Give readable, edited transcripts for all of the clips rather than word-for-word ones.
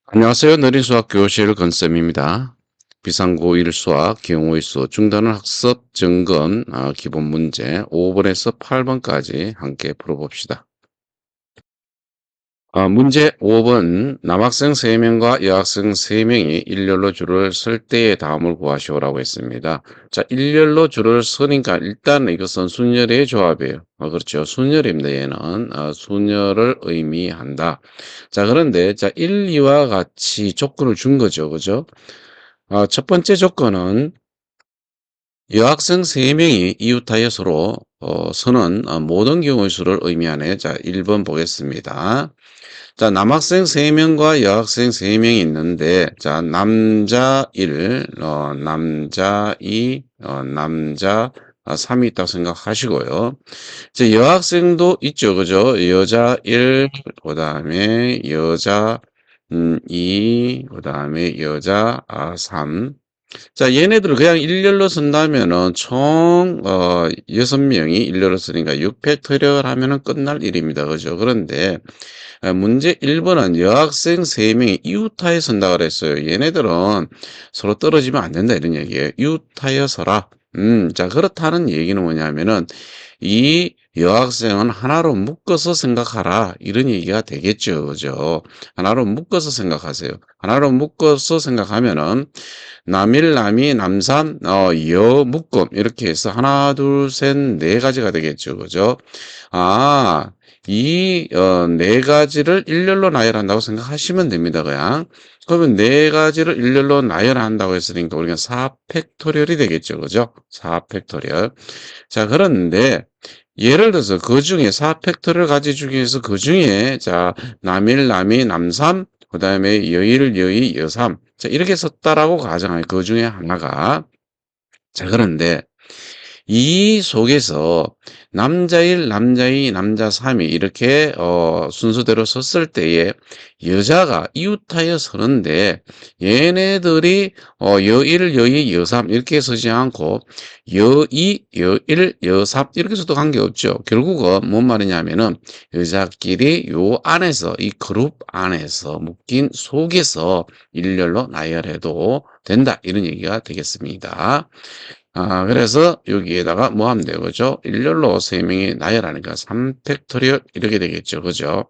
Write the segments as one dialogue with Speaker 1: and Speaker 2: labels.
Speaker 1: 안녕하세요. 느린수학 교실 건쌤입니다. 비상고 1수학 기용의 수 중단원 학습 점검 기본 문제 5번에서 8번까지 함께 풀어봅시다. 문제 5번 남학생 3명과 여학생 3명이 일렬로 줄을 설 때의 다음을 구하시오라고 했습니다. 자, 일렬로 줄을 서니까 일단 이것은 순열의 조합이에요. 그렇죠. 순열입니다. 얘는 순열을 의미한다. 자, 그런데 자 1, 2와 같이 조건을 준 거죠. 그죠? 첫 번째 조건은 여학생 3명이 이웃하여 서로 서는 모든 경우의 수를 의미하네. 자, 1번 보겠습니다. 자, 남학생 3명과 여학생 3명이 있는데, 자, 남자 1, 남자 2, 남자 3이 있다고 생각하시고요. 이제 여학생도 있죠. 그죠? 여자 1, 그 다음에 여자 2, 그 다음에 여자 3. 자, 얘네들을 그냥 일렬로 쓴다면은 총 6명이 일렬로 쓰니까 6팩토리얼 하면은 끝날 일입니다. 그죠? 그런데 문제 1번은 여학생 3명이 이웃하에 선다 그랬어요. 얘네들은 서로 떨어지면 안 된다 이런 얘기예요. 이웃하여 서라. 자, 그렇다는 얘기는 뭐냐면은 이 여학생은 하나로 묶어서 생각하라. 이런 얘기가 되겠죠. 그죠? 하나로 묶어서 생각하세요. 하나로 묶어서 생각하면은 남일, 남이, 남삼, 여, 묶음 이렇게 해서 하나, 둘, 셋, 네 가지가 되겠죠. 그죠? 아, 이 네 가지를 일렬로 나열한다고 생각하시면 됩니다. 그냥. 그러면 네 가지를 일렬로 나열한다고 했으니까 우리가 4팩토리얼이 되겠죠. 그죠? 4팩토리얼. 자, 그런데 예를 들어서 그 중에 4팩토리얼 가지 중에서 그 중에 자, 남일, 남이, 남삼, 그다음에 여일, 여이, 여삼. 자, 이렇게 썼다라고 가정해요. 그 중에 하나가. 자, 그런데 이 속에서 남자 1, 남자 2, 남자 3이 이렇게 순서대로 섰을 때에 여자가 이웃하여 서는데 얘네들이 여1, 여2, 여3 이렇게 서지 않고 여2, 여1, 여3 이렇게 서도 관계없죠. 결국은 뭔 말이냐면은 여자끼리 요 안에서 이 그룹 안에서 묶인 속에서 일렬로 나열해도 된다 이런 얘기가 되겠습니다. 그래서 여기에다가 뭐 하면 돼요? 그죠? 일렬로 3명이 나열하니까 3팩토리얼 이렇게 되겠죠. 그죠?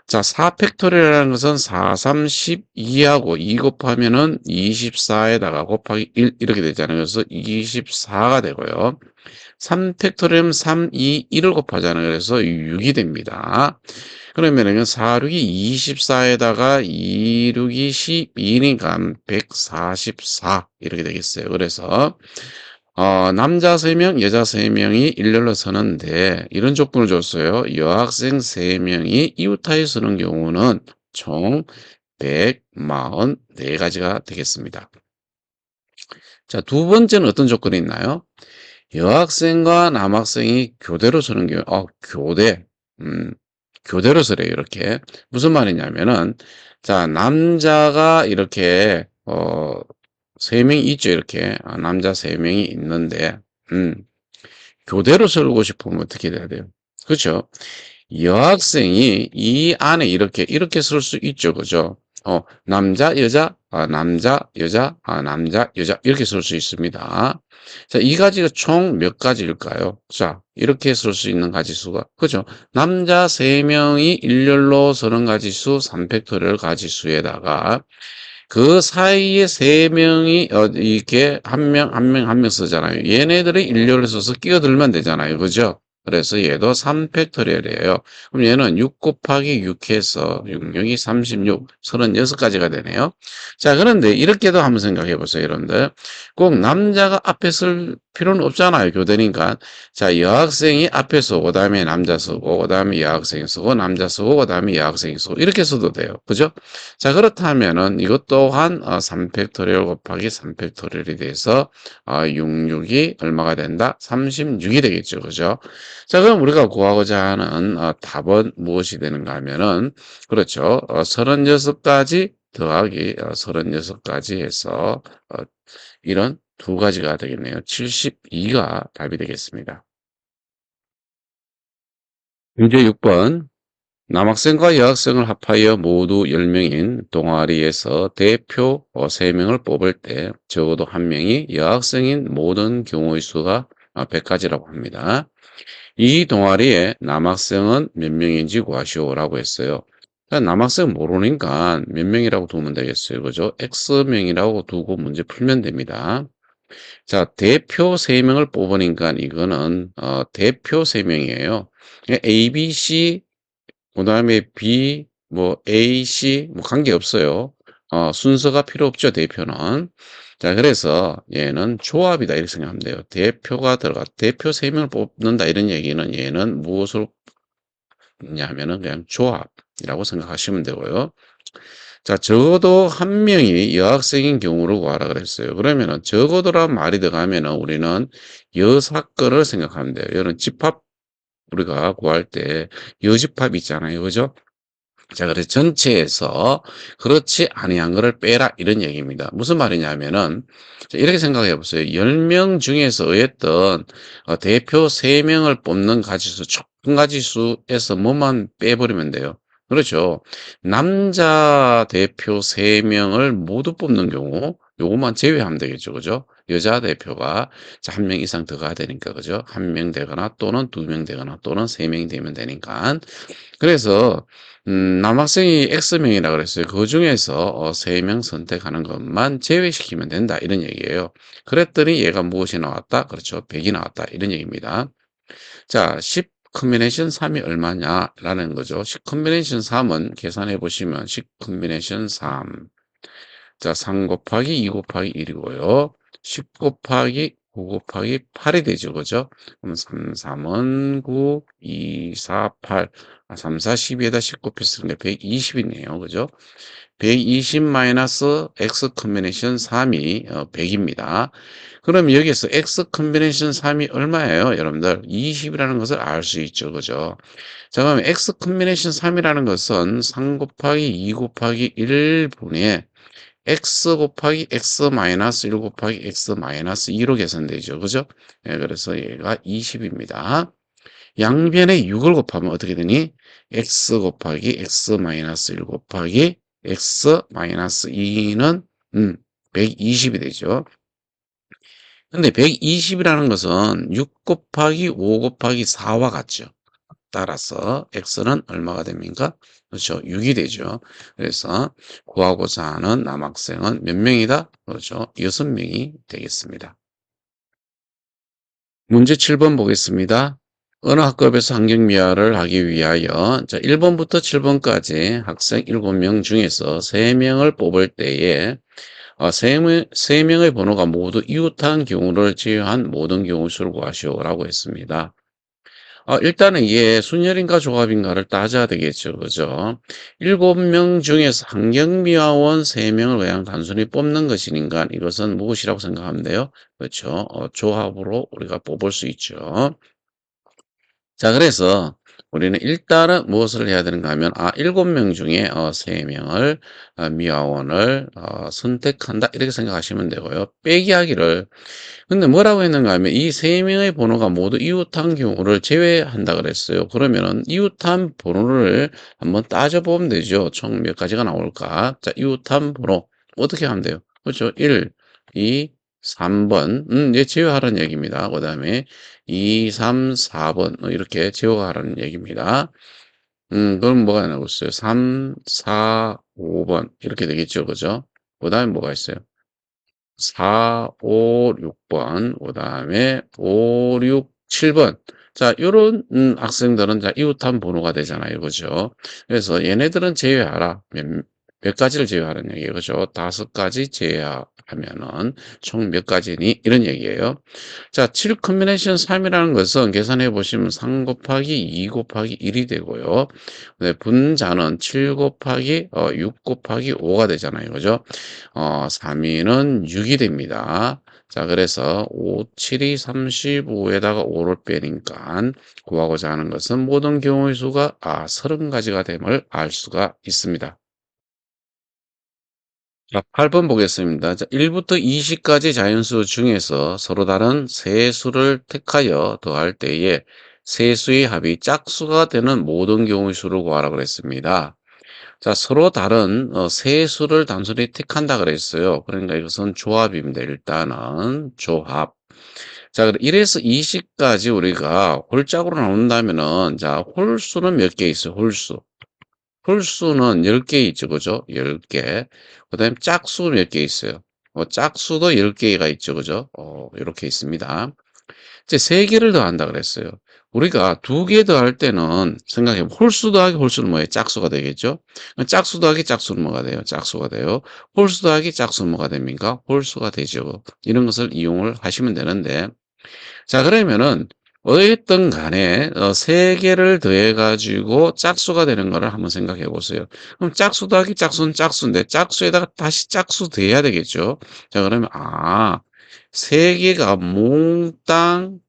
Speaker 1: 자, 4팩토리얼이라는 것은 4, 3, 12하고 2 곱하면은 24에다가 곱하기 1 이렇게 되잖아요. 그래서 24가 되고요. 3팩토리얼은 3, 2, 1을 곱하잖아요. 그래서 6이 됩니다. 그러면은 4, 6이 24에다가 2, 6이 12니까 144 이렇게 되겠어요. 그래서 남자 3명, 여자 3명이 일렬로 서는데 이런 조건을 줬어요. 여학생 3명이 이웃하에 서는 경우는 총 144가지가 되겠습니다. 자, 두 번째는 어떤 조건이 있나요? 여학생과 남학생이 교대로 서는 경우, 교대, 음, 교대로 서래요, 이렇게. 무슨 말이냐면은, 자, 남자가 이렇게, 3명이 있죠, 이렇게. 남자 3명이 있는데, 음, 교대로 서고 싶으면 어떻게 돼야 돼요? 그렇죠? 여학생이 이 안에 이렇게 쓸 수 있죠. 그죠? 남자, 여자, 남자, 여자, 남자, 여자, 이렇게 쓸 수 있습니다. 자, 이 가지가 총 몇 가지일까요? 자, 이렇게 쓸 수 있는 가지수가, 그죠? 남자 3명이 일렬로 서는 가지수 3팩토리얼 가지수에다가 그 사이에 3명이, 이렇게 한 명 쓰잖아요. 얘네들이 일렬로 서서 끼어들면 되잖아요. 그죠? 그래서 얘도 3팩토리얼이에요. 그럼 얘는 6 곱하기 6 해서 6, 6이 36, 36가지가 되네요. 자, 그런데 이렇게도 한번 생각해 보세요, 여러분들. 꼭 남자가 앞에 쓸 필요는 없잖아요, 교대니까. 자, 여학생이 앞에 서고, 그 다음에 남자 서고, 그 다음에 여학생이 서고, 남자 서고, 그 다음에 여학생이 서고, 이렇게 써도 돼요. 그죠? 자, 그렇다면은 이것 또한 3팩토리얼 곱하기 3팩토리얼이 돼서 6, 6이 얼마가 된다? 36이 되겠죠. 그죠? 자, 그럼 우리가 구하고자 하는 답은 무엇이 되는가 하면은 그렇죠. 36가지 더하기 36가지 해서 이런 두 가지가 되겠네요. 72가 답이 되겠습니다. 문제 6번. 남학생과 여학생을 합하여 모두 10명인 동아리에서 대표 3명을 뽑을 때 적어도 1명이 여학생인 모든 경우의 수가 100가지라고 합니다. 이 동아리에 남학생은 몇 명인지 구하시오라고 했어요. 남학생 모르니까 몇 명이라고 두면 되겠어요. 그죠? X명이라고 두고 문제 풀면 됩니다. 자, 대표 3명을 뽑으니까 이거는 대표 3명이에요. A, B, C, 그다음에 B, 뭐 A, C 뭐 관계없어요. 순서가 필요 없죠, 대표는. 자, 그래서 얘는 조합이다 이렇게 생각하면 돼요. 대표가 대표 3명을 뽑는다 이런 얘기는 얘는 무엇을 냐면은 그냥 조합이라고 생각하시면 되고요. 자, 적어도 1명이 여학생인 경우를 구하라 그랬어요. 그러면은 적어도란 말이 들어가면은 우리는 여사건을 생각하면 돼요. 이런 집합 우리가 구할 때 여집합 있잖아요. 그죠? 자, 그래서 전체에서 그렇지 아니한 거를 빼라 이런 얘기입니다. 무슨 말이냐면은 자, 이렇게 생각해 보세요. 10명 중에서 어쨌든 대표 3명을 뽑는 가지수, 총 가지수에서 뭐만 빼버리면 돼요. 그렇죠. 남자 대표 3명을 모두 뽑는 경우 요것만 제외하면 되겠죠. 그죠? 여자 대표가 자, 1명 이상 더 가야 되니까 그죠? 1명 되거나 또는 2명 되거나 또는 3명이 되면 되니까 그래서 남학생이 X명이라 그랬어요. 그중에서 3명 선택하는 것만 제외시키면 된다 이런 얘기예요. 그랬더니 얘가 무엇이 나왔다? 그렇죠. 100이 나왔다 이런 얘기입니다. 자, 10 컨비네이션 3이 얼마냐라는 거죠. 10 컨비네이션 3은 계산해 보시면 10 컨비네이션 3. 자, 3 곱하기 2 곱하기 1이고요. 10 곱하기 9 곱하기 8이 되죠. 그죠? 그럼 3, 3은 9, 2, 4, 8. 3, 4, 12에다 10 곱했으니까 120이네요. 그죠? 120 마이너스 x 컨비네이션 3이 100입니다. 그럼 여기서 x 컨비네이션 3이 얼마예요? 여러분들 20이라는 것을 알 수 있죠. 그죠? 자, 그럼 x 컨비네이션 3이라는 것은 3 곱하기 2 곱하기 1분의 x 곱하기 x 마이너스 1 곱하기 x 마이너스 2로 계산되죠. 그죠? 예, 그래서 얘가 20입니다. 양변에 6을 곱하면 어떻게 되니? x 곱하기 x 마이너스 1 곱하기 x 마이너스 2는 120이 되죠. 근데 120이라는 것은 6 곱하기 5 곱하기 4와 같죠. 따라서 x는 얼마가 됩니까? 그렇죠. 6이 되죠. 그래서 구하고자 하는 남학생은 몇 명이다? 그렇죠. 6명이 되겠습니다. 문제 7번 보겠습니다. 어느 학급에서 환경미화를 하기 위하여 자, 1번부터 7번까지 학생 7명 중에서 3명을 뽑을 때에 3명의 번호가 모두 이웃한 경우를 제외한 모든 경우 수를 구하시오라고 했습니다. 일단은 이게 순열인가 조합인가를 따져야 되겠죠. 그죠? 7명 중에서 환경미화원 3명을 그냥 단순히 뽑는 것이니까 이것은 무엇이라고 생각하면 돼요? 그렇죠. 조합으로 우리가 뽑을 수 있죠. 자, 그래서 우리는 일단은 무엇을 해야 되는가 하면 7명 중에 3명을 미화원을 선택한다 이렇게 생각하시면 되고요. 빼기하기를 근데 뭐라고 했는가 하면 이 3명의 번호가 모두 이웃한 경우를 제외한다 그랬어요. 그러면은 이웃한 번호를 한번 따져보면 되죠. 총 몇 가지가 나올까? 자, 이웃한 번호 어떻게 하면 돼요? 그렇죠. 1, 2, 3번 얘 제외하라는 얘기입니다. 그 다음에 2, 3, 4번 이렇게 제외하라는 얘기입니다. 그럼 뭐가 나오겠어요? 3, 4, 5번 이렇게 되겠죠. 그죠? 그 다음에 뭐가 있어요? 4, 5, 6번, 그 다음에 5, 6, 7번. 자, 요런, 학생들은 자, 이웃한 번호가 되잖아요. 그죠? 그래서 얘네들은 제외하라. 몇 가지를 제외하라는 얘기예요. 그죠? 5가지 제외하면은 총 몇 가지니? 이런 얘기예요. 자, 7 컨비네이션 3이라는 것은 계산해 보시면 3 곱하기 2 곱하기 1이 되고요. 네, 분자는 7 곱하기 6 곱하기 5가 되잖아요. 그죠? 3위는 6이 됩니다. 자, 그래서 5, 7이 35에다가 5를 빼니까 구하고자 하는 것은 모든 경우의 수가 30가지가 됨을 알 수가 있습니다. 자, 8번 보겠습니다. 자, 1부터 20까지 자연수 중에서 서로 다른 세 수를 택하여 더할 때에 세수의 합이 짝수가 되는 모든 경우의 수를 구하라 그랬습니다. 자, 서로 다른 세수를 단순히 택한다 그랬어요. 그러니까 이것은 조합입니다. 일단은 조합. 자, 1에서 20까지 우리가 홀짝으로 나눈다면은, 자, 홀수는 몇 개 있어요? 홀수. 홀수는 10개 있죠. 그죠? 10개. 그 다음에 짝수 몇 개 있어요? 짝수도 10개가 있죠. 그죠? 이렇게 있습니다. 이제 3개를 더한다 그랬어요. 우리가 2개 더할 때는 생각해 보면 홀수 더하기 홀수는 뭐예요? 짝수가 되겠죠? 짝수 더하기 짝수는 뭐가 돼요? 짝수가 돼요. 홀수 더하기 짝수는 뭐가 됩니까? 홀수가 되죠. 이런 것을 이용을 하시면 되는데, 자, 그러면은 어쨌든 간에 3개를 더해 가지고 짝수가 되는 거를 한번 생각해 보세요. 그럼 짝수 더하기 짝수는 짝수인데 짝수에다가 다시 짝수 더해야 되겠죠. 자, 그러면 3개가 몽땅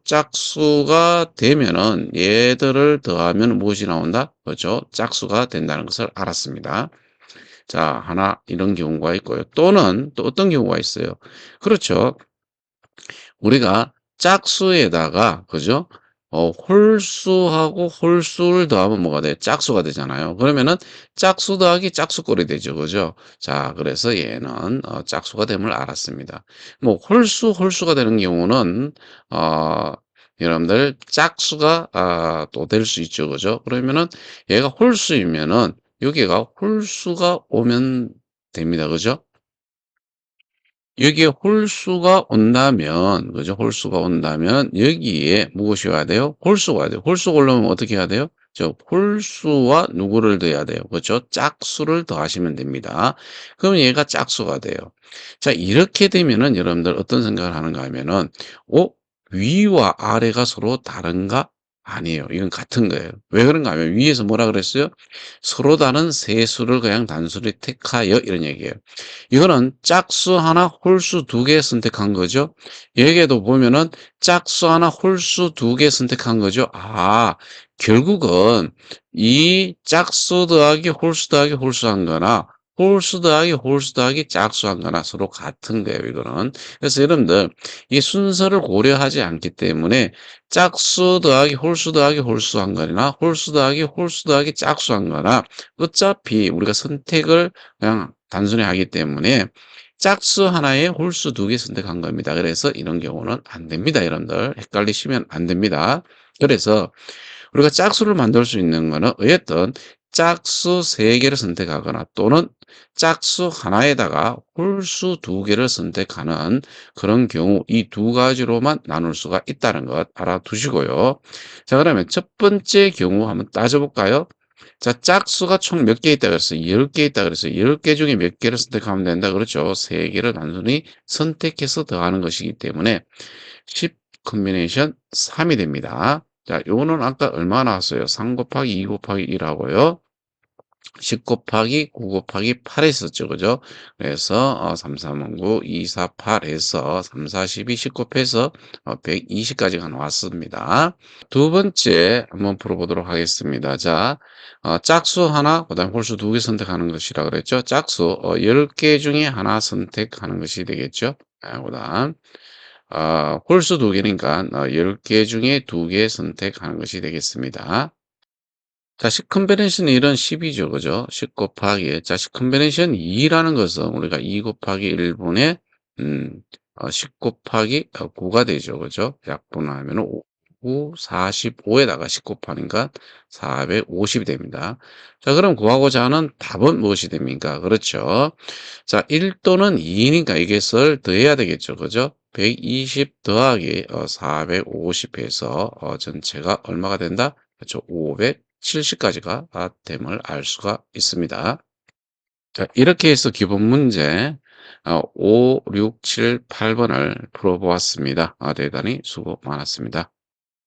Speaker 1: 짝수가 되면은 얘들을 더하면 무엇이 나온다? 그렇죠? 짝수가 된다는 것을 알았습니다. 자, 하나 이런 경우가 있고요. 또는 또 어떤 경우가 있어요. 그렇죠. 우리가 짝수에다가 그죠? 홀수하고 홀수를 더하면 뭐가 돼요? 짝수가 되잖아요. 그러면은 짝수 더하기 짝수꼴이 되죠. 그죠? 자, 그래서 얘는 짝수가 됨을 알았습니다. 뭐 홀수가 되는 경우는 어 여러분들 짝수가 또 될 수 있죠. 그죠? 그러면은 얘가 홀수이면은 여기가 홀수가 오면 됩니다. 그죠? 여기에 홀수가 온다면, 그죠? 홀수가 온다면, 여기에 무엇이 와야 돼요? 홀수가 와야 돼요. 홀수가 오려면 어떻게 해야 돼요? 홀수와 누구를 더해야 돼요? 그렇죠? 짝수를 더하시면 됩니다. 그럼 얘가 짝수가 돼요. 자, 이렇게 되면은 여러분들 어떤 생각을 하는가 하면은, 위와 아래가 서로 다른가? 아니에요. 이건 같은 거예요. 왜 그런가 하면 위에서 뭐라 그랬어요? 서로 다른 세수를 그냥 단순히 택하여 이런 얘기예요. 이거는 짝수 하나, 홀수 2개 선택한 거죠. 여기에도 보면은 짝수 하나, 홀수 2개 선택한 거죠. 결국은 이 짝수 더하기 홀수 더하기 홀수 한 거나 홀수 더하기 홀수 더하기 짝수 한 거나 서로 같은 거예요, 이거는. 그래서 여러분들 이 순서를 고려하지 않기 때문에 짝수 더하기 홀수 더하기 홀수 한 거나 홀수 더하기 홀수 더하기 짝수 한 거나 어차피 우리가 선택을 그냥 단순히 하기 때문에 짝수 하나에 홀수 2개 선택한 겁니다. 그래서 이런 경우는 안 됩니다. 여러분들 헷갈리시면 안 됩니다. 그래서 우리가 짝수를 만들 수 있는 거는 어쨌든 짝수 3개를 선택하거나 또는 짝수 하나에다가 홀수 2개를 선택하는 그런 경우 이 2가지로만 나눌 수가 있다는 것 알아두시고요. 자, 그러면 첫 번째 경우 한번 따져볼까요? 자, 짝수가 총 몇 개 있다 그랬어요? 10개 있다 그랬어요. 10개 중에 몇 개를 선택하면 된다 그렇죠? 3개를 단순히 선택해서 더하는 것이기 때문에 10 컨비네이션 3이 됩니다. 자, 요거는 아까 얼마 나왔어요? 3 곱하기 2 곱하기 1 하고요. 10 곱하기 9 곱하기 8 했었죠. 그죠? 그래서 3, 3, 9, 2, 4, 8 해서 3, 4, 12, 10 곱해서 120까지가 나왔습니다. 두 번째 한번 풀어보도록 하겠습니다. 자, 짝수 하나, 그 다음에 홀수 2개 선택하는 것이라 그랬죠. 짝수 10개 중에 하나 선택하는 것이 되겠죠. 그 다음 홀수 2개니까 10개 중에 2개 선택하는 것이 되겠습니다. 자, 10 컨비네이션 1은 10이죠. 그죠? 10 곱하기. 자, 10 컨비네이션 2라는 것은 우리가 2 곱하기 1분의 10 곱하기 9가 되죠. 그죠? 약분하면 5, 45에다가 10 곱하니까 450이 됩니다. 자, 그럼 구하고자 하는 답은 무엇이 됩니까? 그렇죠. 자, 1 또는 2니까 이것을 더해야 되겠죠. 그죠? 120 더하기 450 해서 전체가 얼마가 된다? 그렇죠. 570까지가 됨을 알 수가 있습니다. 자, 이렇게 해서 기본 문제 5, 6, 7, 8번을 풀어보았습니다. 대단히 수고 많았습니다.